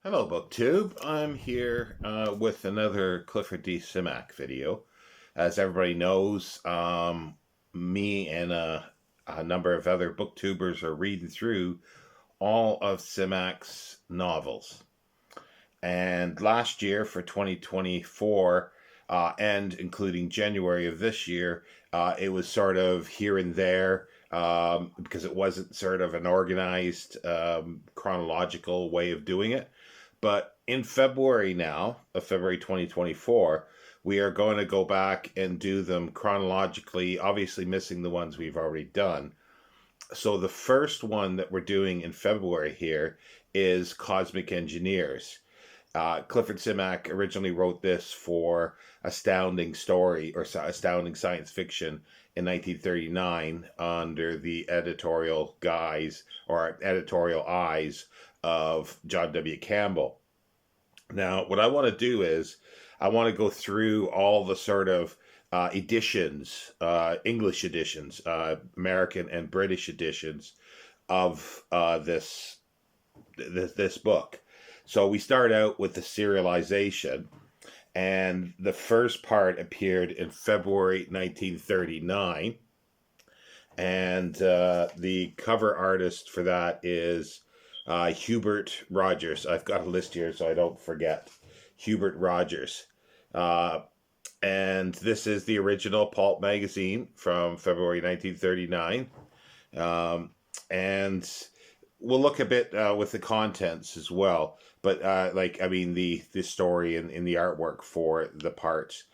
Hello, BookTube. I'm here with another Clifford D. Simak video. As everybody knows, me and a number of other booktubers are reading through all of Simak's novels. And last year, for 2024, and including January of this year, it was sort of here and there because it wasn't sort of an organized chronological way of doing it. But in February now, of February 2024, we are going to go back and do them chronologically, obviously missing the ones we've already done. So the first one that we're doing in February here is Cosmic Engineers. Clifford Simak originally wrote this for Astounding Story or Astounding Science Fiction in 1939 under the editorial guise or editorial eyes of John W. Campbell. Now, what I want to do is I want to go through all the sort of editions, English editions, American and British editions of this book. So we start out with the serialization, and the first part appeared in February 1939, and the cover artist for that is Hubert Rogers. I've got a list here so I don't forget. Hubert Rogers. And this is the original pulp magazine from February 1939. And we'll look a bit with the contents as well. But the story and the artwork for the parts.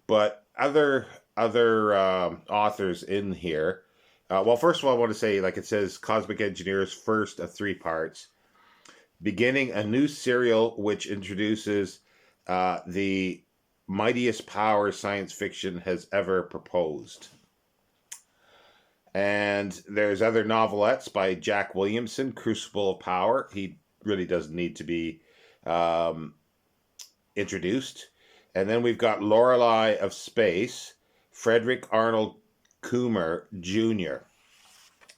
But other authors in here. Well, first of all, I want to say, like it says, Cosmic Engineers, first of 3 parts, beginning a new serial which introduces the mightiest power science fiction has ever proposed. And there's other novelettes by Jack Williamson, Crucible of Power. He really doesn't need to be introduced. And then we've got Lorelei of Space, Frederick Arnold Coomer Jr.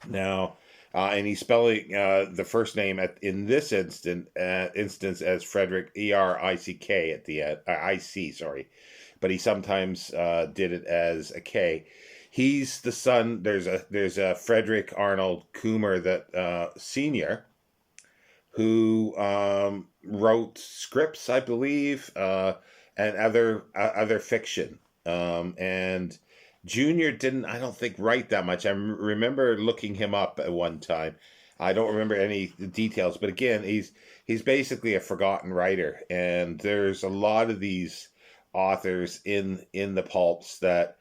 Now, and he's spelling the first name in this instance as Frederick, E-R-I-C-K at the end, I-C, sorry. But he sometimes did it as a K. He's the son, there's a Frederick Arnold Coomer that Sr., who wrote scripts, I believe, and other fiction. And Junior didn't, I don't think, write that much. I remember looking him up at one time. I don't remember any details, but again, he's basically a forgotten writer, and there's a lot of these authors in the pulps that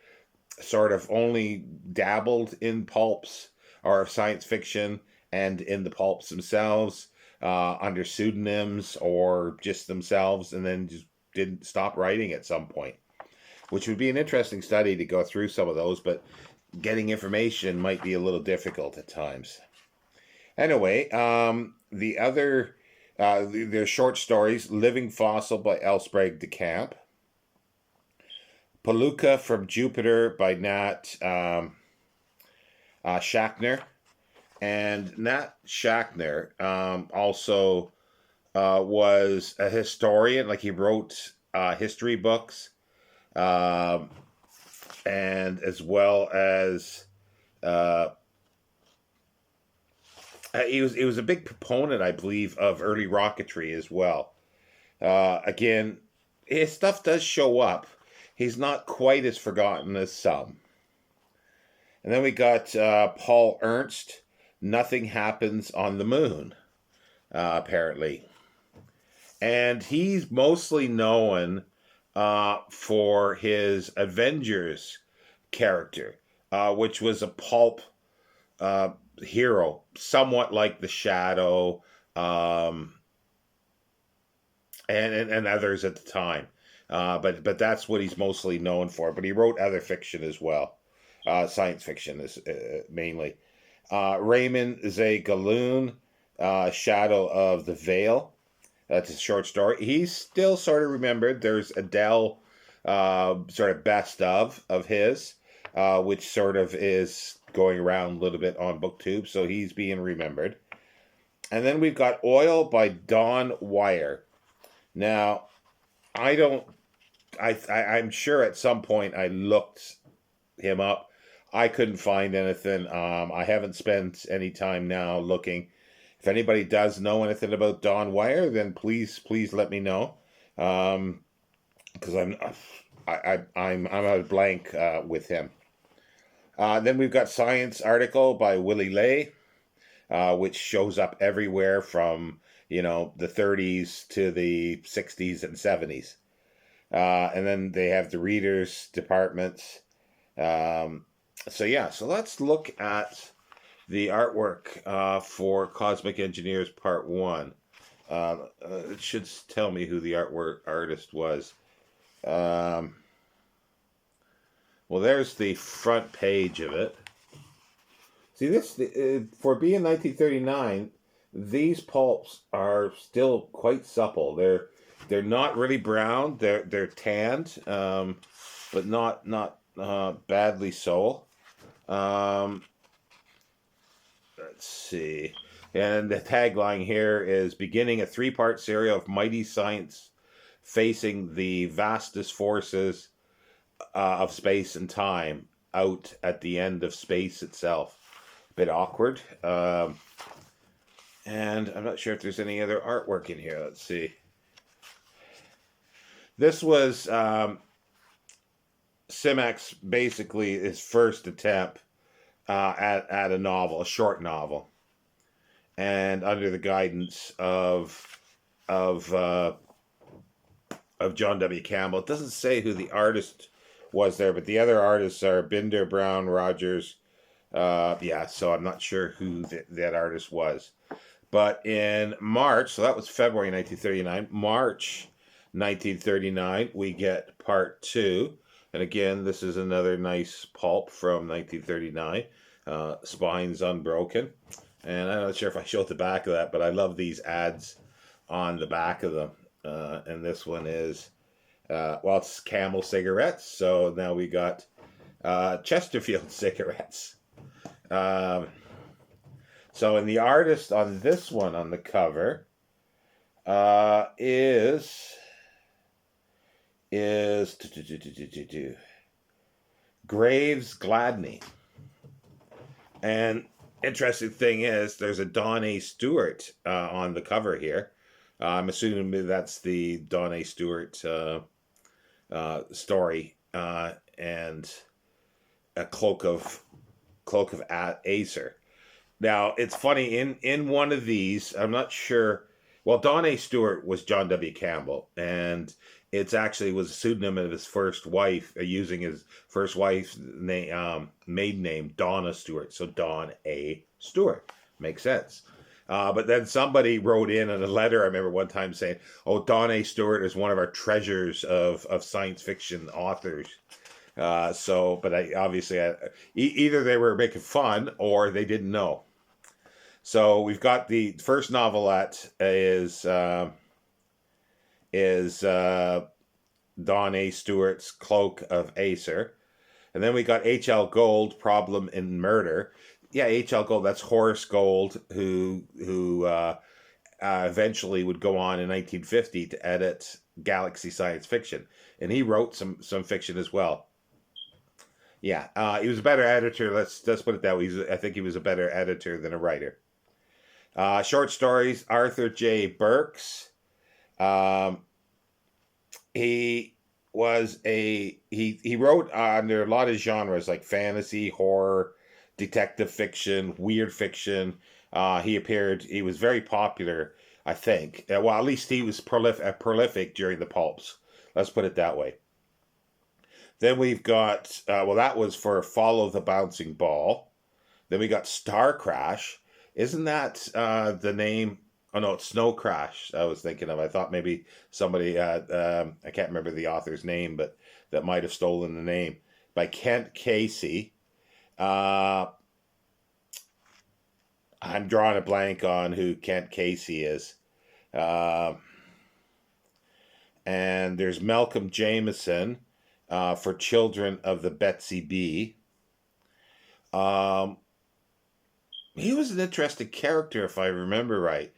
sort of only dabbled in pulps or science fiction and in the pulps themselves under pseudonyms or just themselves, and then just didn't stop writing at some point, which would be an interesting study to go through some of those, but getting information might be a little difficult at times. Anyway, the other, their short stories, Living Fossil by L. Sprague de Camp, Palooka from Jupiter by Nat Schachner. And Nat Schachner also was a historian, like he wrote history books, and as well as he was a big proponent, I believe, of early rocketry as well. Again, his stuff does show up. He's not quite as forgotten as some. And then we got Paul Ernst, Nothing Happens on the Moon, apparently. And he's mostly known for his Avengers character, which was a pulp hero, somewhat like the Shadow, and others at the time. But that's what he's mostly known for. But he wrote other fiction as well, science fiction is mainly. Raymond Zegaloon, Shadow of the Veil. That's a short story. He's still sort of remembered. There's Adele sort of best of his, which sort of is going around a little bit on BookTube, so he's being remembered. And then we've got Oil by Don Wire. Now, I don't. I'm sure at some point I looked him up. I couldn't find anything. I haven't spent any time now looking. If anybody does know anything about Don Wire, then please let me know. Because I'm at a blank with him. Then we've got Science article by Willie Lay, which shows up everywhere from the 30s to the 60s and 70s. And then they have the readers departments. So let's look at the artwork for Cosmic Engineers Part 1. It should tell me who the artwork artist was. Well, there's the front page of it. See, this for being 1939, these pulps are still quite supple. They're not really brown. They're tanned, but not badly so. Let's see. And the tagline here is beginning a 3-part series of mighty science facing the vastest forces of space and time out at the end of space itself. A bit awkward. And I'm not sure if there's any other artwork in here. Let's see. This was Simak's basically his first attempt at a novel, a short novel, and under the guidance of John W. Campbell. It doesn't say who the artist was there, but the other artists are Binder, Brown, Rogers. So I'm not sure who that artist was. But in March, so that was February 1939, March 1939, we get Part 2. And again, this is another nice pulp from 1939. Spines unbroken. And I'm not sure if I showed the back of that, but I love these ads on the back of them. And this one is, it's Camel cigarettes. So now we got Chesterfield cigarettes. So, and the artist on this one on the cover is Graves Gladney. And interesting thing is, there's a Don A. Stewart on the cover here. I'm assuming that's the Don A. Stewart story and a cloak of Acer. Now, it's funny, in one of these, I'm not sure, well, Don A. Stewart was John W. Campbell, and it's actually was a pseudonym of his first wife, using his first wife's name, maiden name, Donna Stewart, so Don A. Stewart. Makes sense. But then somebody wrote in a letter, I remember one time saying, Don A. Stewart is one of our treasures of science fiction authors. But either they were making fun or they didn't know. So we've got the first novelette is Don A. Stewart's Cloak of Acer. And then we got H.L. Gold, Problem in Murder. Yeah, H.L. Gold, that's Horace Gold, who eventually would go on in 1950 to edit Galaxy Science Fiction. And he wrote some fiction as well. Yeah, he was a better editor. Let's put it that way. I think he was a better editor than a writer. Short stories, Arthur J. Burks. He wrote under a lot of genres like fantasy, horror, detective fiction, weird fiction. He was very popular, I think. Well, at least he was prolific during the pulps. Let's put it that way. Then we've got, that was for Follow the Bouncing Ball. Then we got Star Crash. Isn't that the name? Oh, no, it's Snow Crash I was thinking of. I thought maybe somebody, I can't remember the author's name, but that might have stolen the name. By Kent Casey. I'm drawing a blank on who Kent Casey is. And there's Malcolm Jameson for Children of the Betsy Bee. he was an interesting character, if I remember right.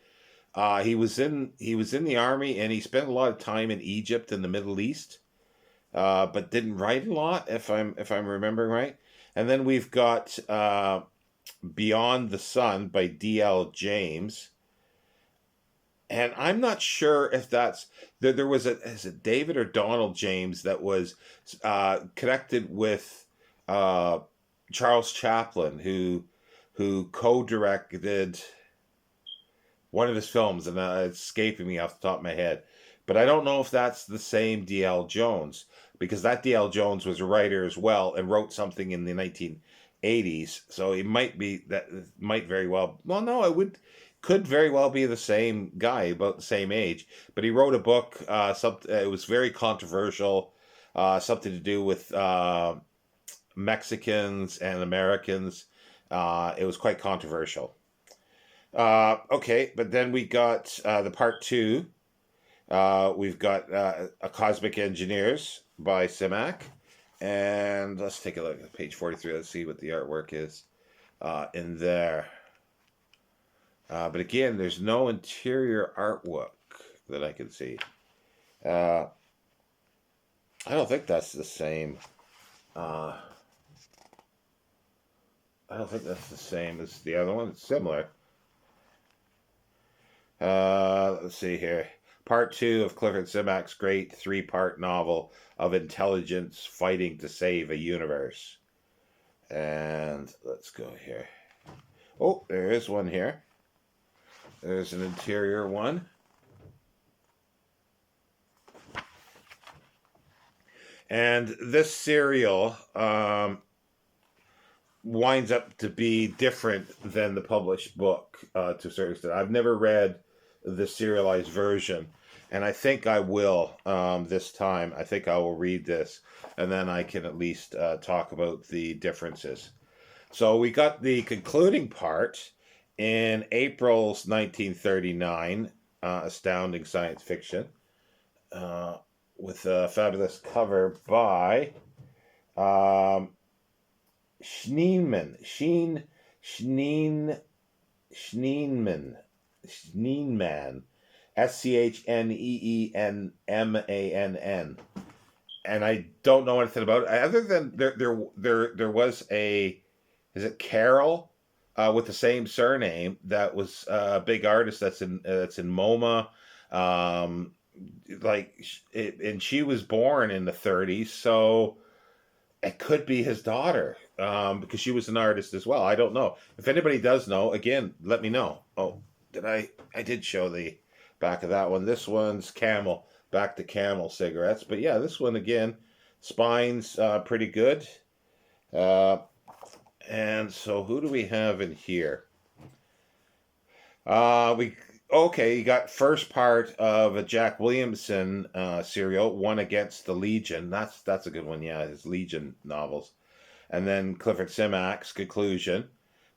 He was in the army, and he spent a lot of time in Egypt and the Middle East, but didn't write a lot, if I'm remembering right. And then we've got Beyond the Sun by D.L. James, and I'm not sure if that's there was a is it David or Donald James that was connected with uh, Charles Chaplin, who co-directed one of his films, and it's escaping me off the top of my head. But I don't know if that's the same D.L. Jones, because that D.L. Jones was a writer as well and wrote something in the 1980s. So it might be that might very well. Well, no, it could very well be the same guy, about the same age. But he wrote a book. It was very controversial. Something to do with Mexicans and Americans. It was quite controversial. Okay, but then we got the part two. We've got A Cosmic Engineers by Simak. And let's take a look at page 43. Let's see what the artwork is in there. But again, there's no interior artwork that I can see. I don't think that's the same. I don't think that's the same as the other one. It's similar. Let's see here. Part two of Clifford Simak's great three-part novel of intelligence fighting to save a universe. And let's go here. Oh, there is one here. There's an interior one. And this serial winds up to be different than the published book to a certain extent. I've never read the serialized version, and I think I will this time. I think I will read this, and then I can at least talk about the differences. So we got the concluding part in April's 1939, Astounding Science Fiction, with a fabulous cover by Schneeman, Schneeman, Schneenman. And I don't know anything about it other than there was a, is it Carol, with the same surname, that was a big artist that's in MoMA, and she was born in the 30s, so it could be his daughter, because she was an artist as well. I don't know. If anybody does know, again, let me know. Oh, I did show the back of that one. This one's Camel, back to Camel cigarettes. But yeah, this one again, spine's pretty good. And so who do we have in here? You got first part of a Jack Williamson serial, One Against the Legion. That's a good one. Yeah, his Legion novels. And then Clifford Simak's conclusion.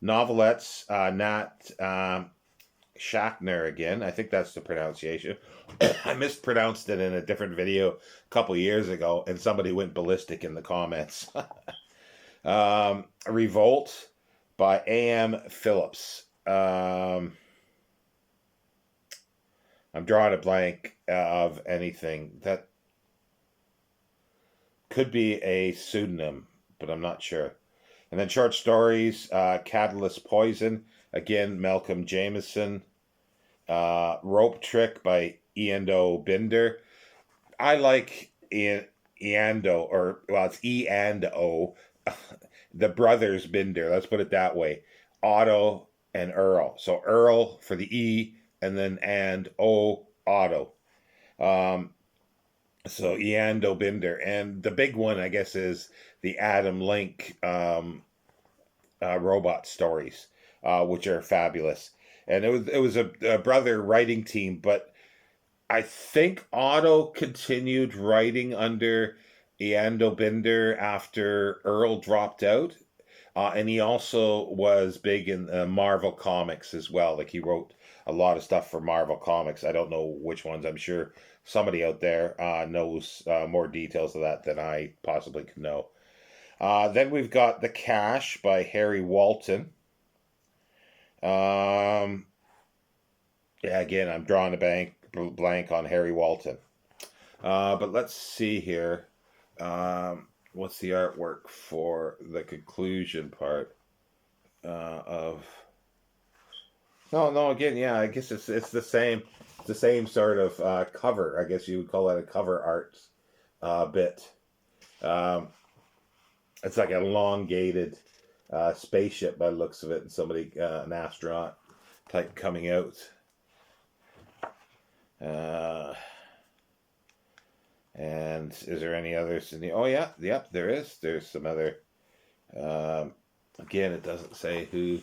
Novelettes, Nat Schachner again. I think that's the pronunciation. I mispronounced it in a different video a couple years ago, and somebody went ballistic in the comments. Revolt by A.M. Phillips. I'm drawing a blank of anything. That could be a pseudonym, but I'm not sure. And then short stories, Catalyst Poison, again, Malcolm Jameson. Rope Trick by Eando Binder. I like Eando, or, well, it's E and O, the brothers Binder, let's put it that way. Otto and Earl. So Earl for the E, and then and O, Otto. So Eando Binder. And the big one, I guess, is the Adam Link robot stories, which are fabulous. And it was a brother writing team, but I think Otto continued writing under Eando Binder after Earl dropped out. And he also was big in Marvel Comics as well. Like, he wrote a lot of stuff for Marvel Comics. I don't know which ones. I'm sure somebody out there knows more details of that than I possibly could know. Then we've got The Cash by Harry Walton. Yeah, again, I'm drawing a blank on Harry Walton. But let's see here. What's the artwork for the conclusion part of? No, no. Again, yeah. I guess it's the same sort of cover. I guess you would call that a cover art bit. Um, it's like an elongated spaceship by the looks of it, and somebody, an astronaut type, coming out. Uh, and is there any others in the? Oh yeah, yep. There is. There's some other. Um, Again, it doesn't say who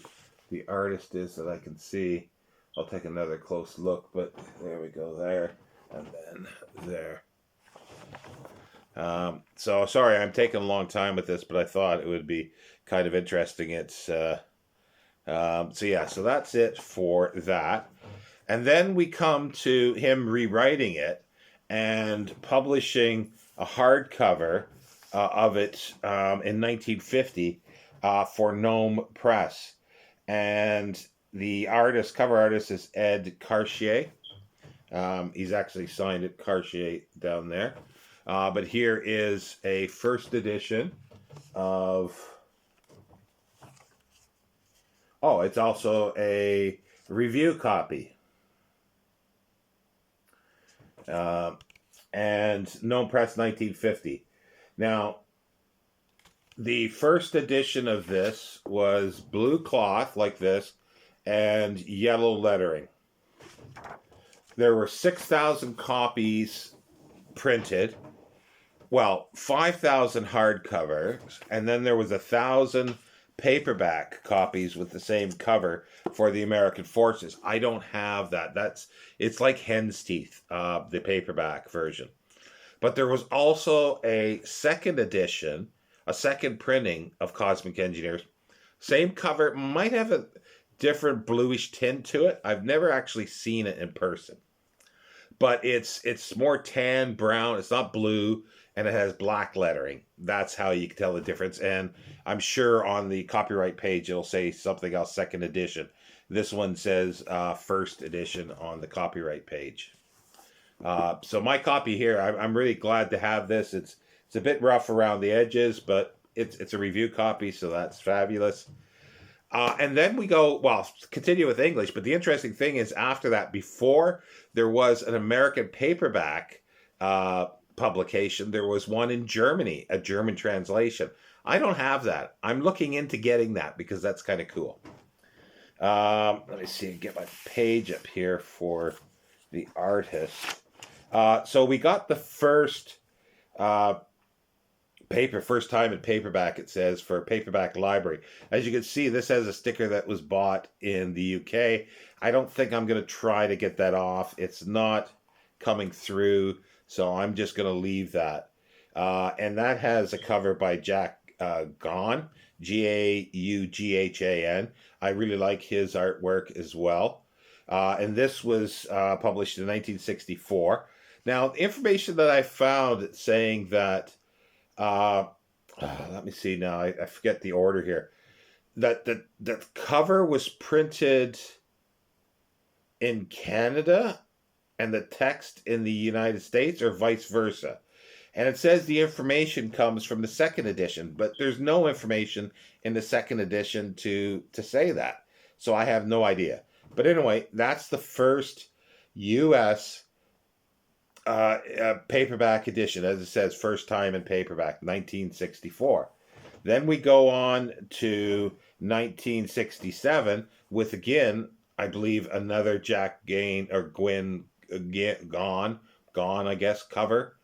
the artist is that I can see. I'll take another close look, but there we go there, and then there. So sorry, I'm taking a long time with this, but I thought it would be kind of interesting. So yeah, so that's it for that. And then we come to him rewriting it and publishing a hardcover of it in 1950 for Gnome Press. And the cover artist is Ed Cartier. He's actually signed it Cartier down there. But here is a first edition of... Oh, it's also a review copy. And Gnome Press 1950. Now, the first edition of this was blue cloth like this and yellow lettering. There were 6,000 copies printed. Well, 5,000 hardcovers, and then there was 1,000 paperback copies with the same cover for the American Forces. I don't have that. It's like hen's teeth, the paperback version. But there was also a second edition, a second printing of Cosmic Engineers. Same cover, might have a different bluish tint to it. I've never actually seen it in person. But it's more tan, brown. It's not blue, and it has black lettering. That's how you can tell the difference. And I'm sure on the copyright page it'll say something else, second edition. This one says first edition on the copyright page. So my copy here, I'm really glad to have this. It's a bit rough around the edges, but it's a review copy, so that's fabulous. And then we continue with English. But the interesting thing is, after that, before there was an American paperback publication, there was one in Germany, a German translation. I don't have that. I'm looking into getting that because that's kind of cool. Let me see, get my page up here for the artist. So we got the first first time in paperback, it says, for Paperback Library. As you can see, this has a sticker that was bought in the UK. I don't think I'm going to try to get that off. It's not coming through, so I'm just going to leave that. And that has a cover by Jack Gunn, Gaughan. I really like his artwork as well. And this was published in 1964. Now, the information that I found saying that let me see now. I forget the order here. That the cover was printed in Canada and the text in the United States, or vice versa. And it says the information comes from the second edition, but there's no information in the second edition to say that. So I have no idea. But anyway, that's the first U.S. Paperback edition, as it says, first time in paperback, 1964. Then we go on to 1967 with, again, I believe, another Jack Gunn, or Gunn, I guess, cover.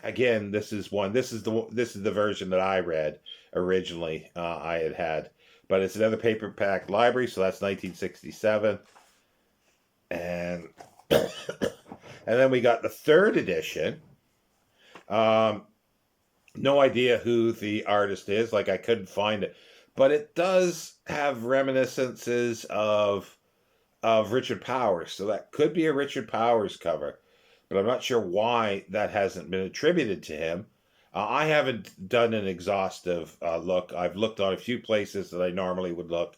Again, this is the version that I read originally. I had, but it's another paperback library, so that's 1967, and. And then we got the third edition. No idea who the artist is. I couldn't find it. But it does have reminiscences of Richard Powers. So that could be a Richard Powers cover. But I'm not sure why that hasn't been attributed to him. I haven't done an exhaustive look. I've looked on a few places that I normally would look.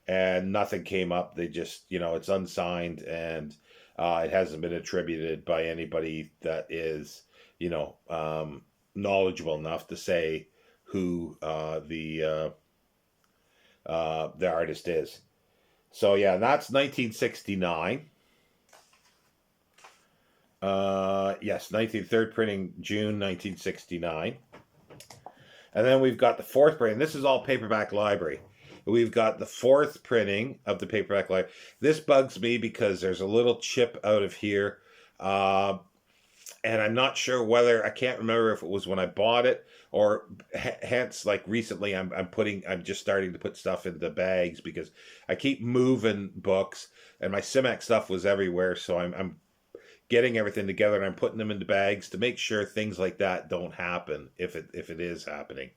and nothing came up. They just, it's unsigned, and it hasn't been attributed by anybody that is, knowledgeable enough to say who the artist is. So yeah, that's 1969. Yes, 19th printing, June 1969. And then we've got the fourth printing. This is all paperback library. We've got the fourth printing of the paperback library. This bugs me because there's a little chip out of here. And I'm not sure whether, I can't remember if it was when I bought it or hence like recently I'm just starting to put stuff into bags because I keep moving books and my Simak stuff was everywhere. So I'm getting everything together and I'm putting them into bags to make sure things like that don't happen if it is happening.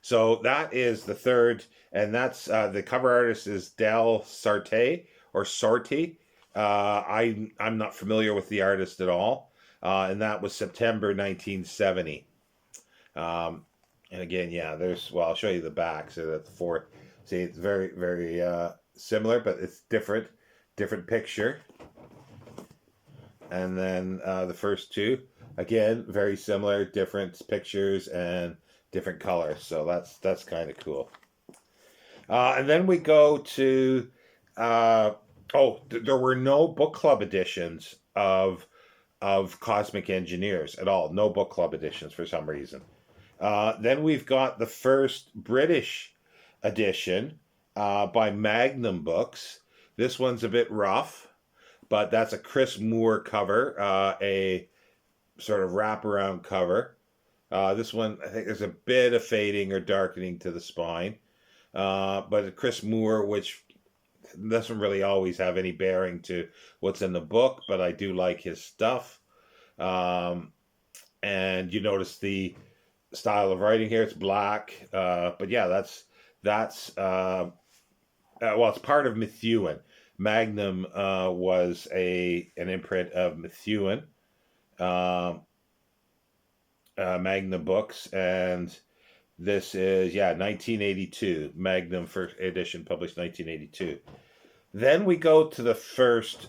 So that is the third, and that's the cover artist is Del Sarte or Sorti. I'm not familiar with the artist at all, and that was September 1970. And again, yeah, I'll show you the back. So that's the fourth. See, it's very, very similar, but it's different picture. And then the first two, again, very similar, different pictures and different colors. So that's kind of cool. And then we go to, there were no book club editions of Cosmic Engineers at all. No book club editions for some reason. Then we've got the first British edition by Magnum Books. This one's a bit rough. But that's a Chris Moore cover, a sort of wraparound cover. This one, I think there's a bit of fading or darkening to the spine. But a Chris Moore, which doesn't really always have any bearing to what's in the book, but I do like his stuff. And you notice the style of writing here, it's black. But yeah, that's it's part of Methuen. Magnum was an imprint of Methuen, Magnum Books, and this is 1982. Magnum first edition published 1982. Then we go to the first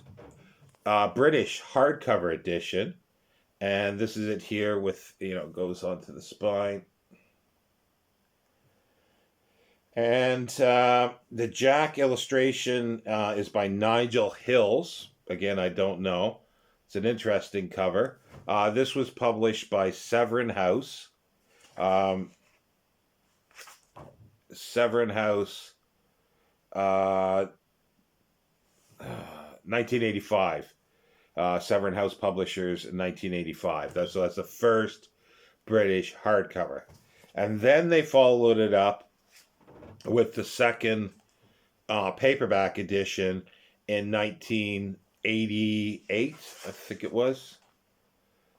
British hardcover edition, and this is it here with goes onto the spine. And the Jack illustration is by Nigel Hills. Again, I don't know. It's an interesting cover. This was published by Severin House. Severin House, 1985. Severin House Publishers, 1985. That's the first British hardcover. And then they followed it up with the second paperback edition in 1988, I think it was.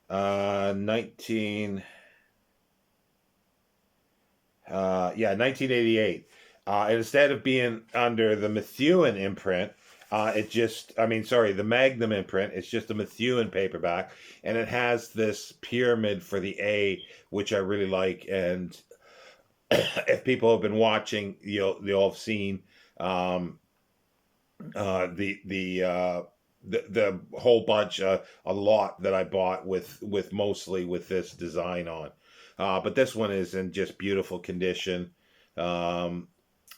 1988. And instead of being under the Methuen imprint, the Magnum imprint, it's just a Methuen paperback, and it has this pyramid for the A, which I really like, and if people have been watching, you'll have seen the whole bunch, a lot that I bought with mostly with this design on. But this one is in just beautiful condition, and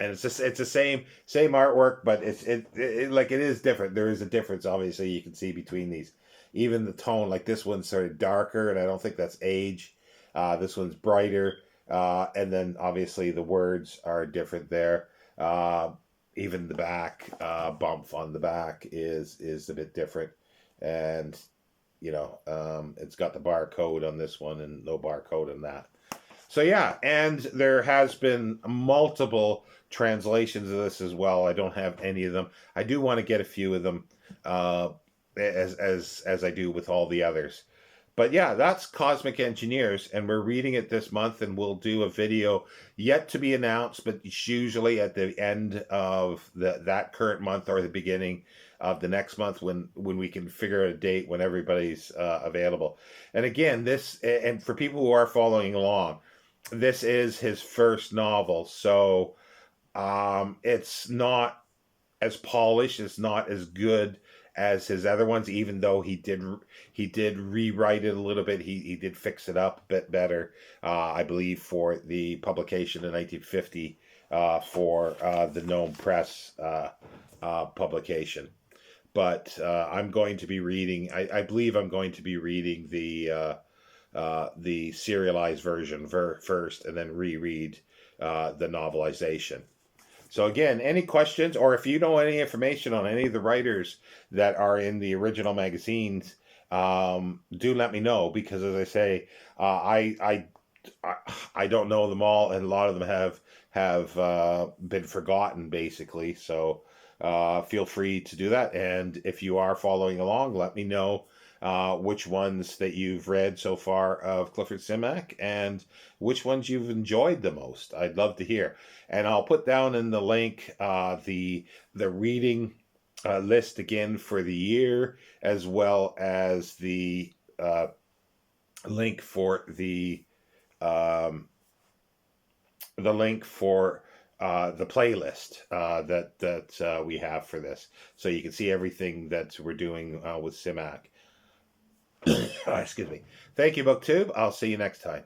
it's the same artwork, but it is different. There is a difference, obviously, you can see between these. Even the tone, like this one's sort of darker, and I don't think that's age. This one's brighter. And then obviously the words are different there. Even the back bump on the back is a bit different, and it's got the barcode on this one and no barcode on that. So yeah, and there has been multiple translations of this as well. I don't have any of them. I do want to get a few of them, as I do with all the others. But yeah, that's Cosmic Engineers, and we're reading it this month, and we'll do a video yet to be announced, but it's usually at the end of that current month or the beginning of the next month when we can figure out a date when everybody's available. And again, and for people who are following along, this is his first novel, so it's not as polished. It's not as good as his other ones, even though he did rewrite it a little bit. He did fix it up a bit better, I believe, for the publication in 1950 for the Gnome Press publication. But I'm going to be reading. I believe I'm going to be reading the serialized version first, and then reread the novelization. So again, any questions, or if you know any information on any of the writers that are in the original magazines, do let me know, because as I say, I don't know them all, and a lot of them have been forgotten basically. So feel free to do that, and if you are following along, let me know which ones that you've read so far of Clifford Simak, and which ones you've enjoyed the most. I'd love to hear. And I'll put down in the link the reading list again for the year, as well as the link for the link for the playlist that we have for this, so you can see everything that we're doing with Simak. Excuse me. Thank you, BookTube. I'll see you next time.